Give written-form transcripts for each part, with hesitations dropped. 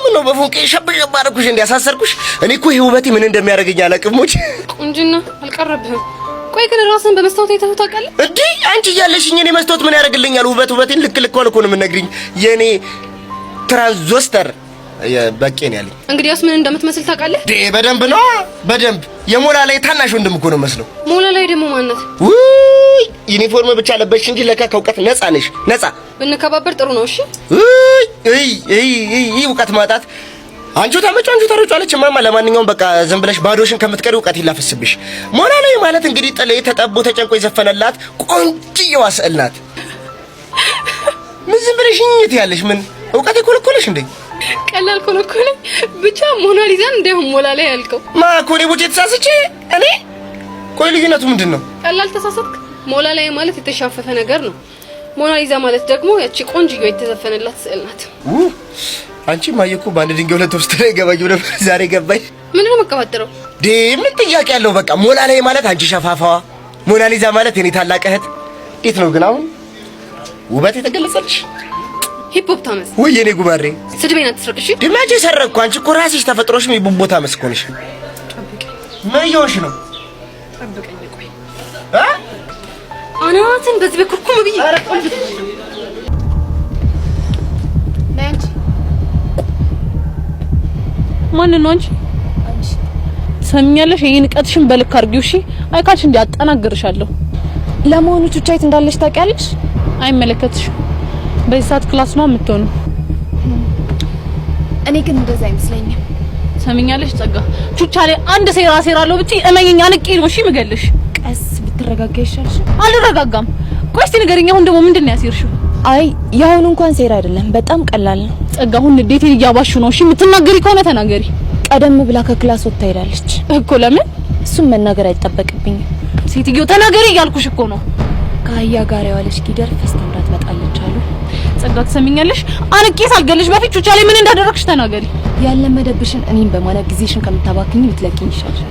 ምነው በፎንቄ ሸብሽ ባረኩሽ እንዲያሳሰርኩሽ እኔ እኮ ይሄ ውበቴ ምን እንደሚያደርገኝ አላቅሞች ቁንጅና አልቀረብህም ቆይ ግን ራስን በመስታወት አይተኸው ታውቃለህ እንዴ አንቺ እያለሽኝ እኔ መስታወት ምን ያደርግልኛል ውበቴን ልክ ሆነ ነው የምነግሪኝ የኔ ትራንዚስተር በቄን ያለኝ እንግዲያውስ ምን እንደምትመስል ታውቃለህ በደንብ ነው በደንብ የሞላ ላይ ታናሽ ወንድም እኮ ነው መስለው ሞላ ላይ ደግሞ ማንነት ውይ ዩኒፎርም ብቻ ለበሽ እንጂ ለካ ከውቀት ነፃ ነሽ ነፃ ብንከባበር ጥሩ ነው እሺ እይ ውቀት ማጣት አንቺ ታረጫለች ማማ ለማንኛውም በቃ ዝም ብለሽ ባዶሽን ከምትቀሪ ውቀት ይላፍስብሽ ሞላ ላይ ማለት እንግዲህ ጥሌ ተጠቦ ተጨንቆ የዘፈነላት ቆንጆዋ ስዕል ናት ምን ዝም ብለሽ እኝት ያለሽ ምን ውቀት ይኮልኮልሽ እንዴ ቀላል ኮልኮል ብቻ ሞናሊዛን እንደው ሞላ ላይ ያልከው ማኮኔ ቡጭ ተሳስቼ እኔ ቆይ ልዩነቱ ምንድነው ቀላል ተሳሳትክ ሞላ ላይ ማለት የተሻፈፈ ነገር ነው ሞናሊዛ ማለት ደግሞ ያቺ ቆንጆ የተዘፈነላት ስዕል ናት አንቺ ማየኩ ባንድ ድንጋይ ሁለት ወስተ ላይ ገባዩ ነበር ዛሬ ገባይ ምን ነው መቀባጠረው ምን ጥያቄ ያለው በቃ ሞላ ላይ ማለት አንቺ ሸፋፋዋ ሞናሊዛ ማለት የኔ ታላቅ እህት እንዴት ነው ግን አሁን ውበት የተገለጸልሽ ሂፖፖታመስ ወይ የኔ ጉባሬ ስድቤን አትስረቅሽ ድማጄ ሰረቅኩ አንቺ እኮ ራስሽ ተፈጥሮሽም ሂፖፖታመስ ኮንሽ ምን ይሆንሽ ነው ጠብቀኝ ቆይ አናትን በዚህ በኩርኩም ብዬ ነንቺ ማን ነው አንቺ ሰምኛለሽ ይሄን ቀጥሽን በልክ አርጊው እሺ አይካልሽ እንዴ አጠናግርሻለሁ ለማውኑ ቹቻይት እንዳለሽ ታውቂያለሽ አይመለከትሽ በዚህ ሰዓት ክላስ ነው የምትሆነው እኔ ግን እንደዛ አይመስለኝም ሰምኛለሽ ጸጋ ቹቻ ላይ አንድ ሴራለሁ ብቻ እመኝኛ አንቄ ነው እሺ ምገልሽ ቀስ ብትረጋጋ ይሻልሽ አልረጋጋም ቆይ እስቲ ንገሪኝ አሁን ደግሞ ምንድነው ያሲርሽው አይ ያሁን እንኳን ሴራ አይደለም በጣም ቀላል ነው ጸጋ አሁን ንዴቴን እያባሹ ነው እሺ የምትናገሪ ከሆነ ተናገሪ ቀደም ብላ ከክላስ ወጣ ሄዳለች እኮ ለምን እሱም መናገር አይጠበቅብኝም ሴትዮ ተናገሪ እያልኩሽ እኮ ነው ከአያ ጋር ያዋለሽ ጊደር ፈስተምራ ትመጣለች አሉ ጸጋ ትሰሚኛለሽ አንቄ ሳልገልሽ በፊት ቹቻ ላይ ምን እንዳደረግሽ ተናገሪ ያለመደብሽን እኔን በማለት ጊዜሽን ከምታባክኝ ልትለቂኝ ይሻልሻል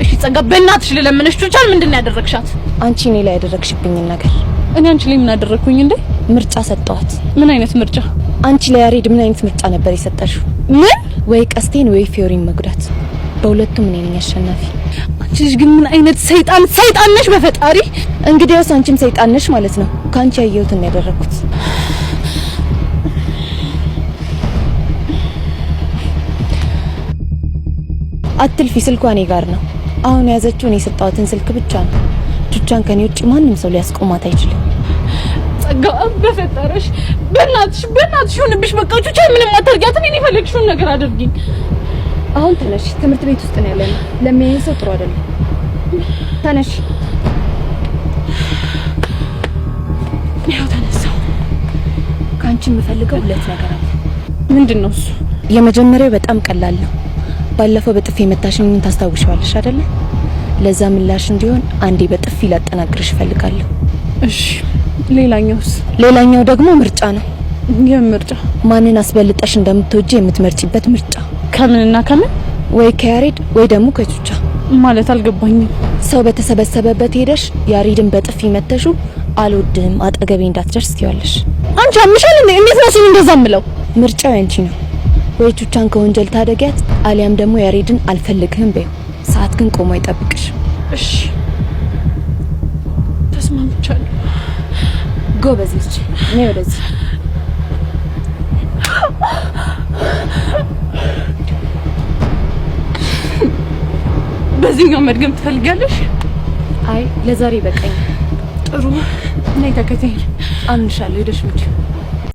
እሺ ጸጋ በእናትሽ ለለምንሽ ቹቻል ምንድነው ያደረግሻት አንቺ እኔ ላይ ያደረግሽብኝ ነገር እኔ አንቺ ላይ ምን አደረኩኝ እንዴ ምርጫ ሰጠዋት ምን አይነት ምርጫ አንቺ ላይ ያሬድ ምን አይነት ምርጫ ነበር የሰጠሽው ምን ወይ ቀስቴን ወይ ፊዮሪን መጉዳት በሁለቱም እኔ ነኝ አሸናፊ አንቺ ልጅ ግን ምን አይነት ሰይጣን ነሽ በፈጣሪ እንግዲያውስ አንቺም ሰይጣን ነሽ ማለት ነው ካንቺ ያየሁትን ያደረኩት አትልፊ ስልኳ እኔ ጋር ነው አሁን ያዘችው እኔ የሰጣሁትን ስልክ ብቻ ነው ቹቻን ከኔ ውጪ ማንም ሰው ሊያስቆማት አይችልም ጸጋ በፈጠረሽ በእናትሽ ሆነብሽ በቃ ቹቻ ምንም አታርጊያት እኔ የፈለግሽውን ነገር አድርጊኝ አሁን ተነሽ ትምህርት ቤት ውስጥ ነው ያለነው ለሚያየን ሰው ጥሩ አይደለም ተነሽ ያው ተነሳው ካንቺ የምፈልገው ሁለት ነገር አለ ምንድነው እሱ የመጀመሪያው በጣም ቀላል ነው ባለፈው በጥፊ መታሽኝ ታስታውሻለሽ አይደለ ለዛ ምላሽ እንዲሆን አንዴ በጥፊ ላጠናግርሽ ፈልጋለሁ እሺ ሌላኛው ደግሞ ምርጫ ነው የምርጫ ማንን አስበልጠሽ እንደምትወጂ የምትመርጪበት ምርጫ ከምንና ከምን ወይ ከያሬድ ወይ ደግሞ ከቹቻ ማለት አልገባኝም ሰው በተሰበሰበበት ሄደሽ ያሬድን በጥፊ መተሹ አልወድም አጠገቤ እንዳትደርስ ትያለሽ አንቺ አምሻል እንዴት ነው እሱን እንደዛምለው ምርጫው ያንቺ ነው ወይ ቹቻን ከወንጀል ታደጊያት አሊያም ደግሞ ያሬድን አልፈልግህም በይ ሰዓት ግን ቆሞ አይጠብቅሽ እሺ ተስማምቻለሁ ጎበዝ ልጅ እኔ ወደዚህ በዚህኛው መድገም ትፈልጋለሽ አይ ለዛሬ በቃኝ ጥሩ ነይ ተከተይኝ አንሻለሁ ሄደሽ ምጪ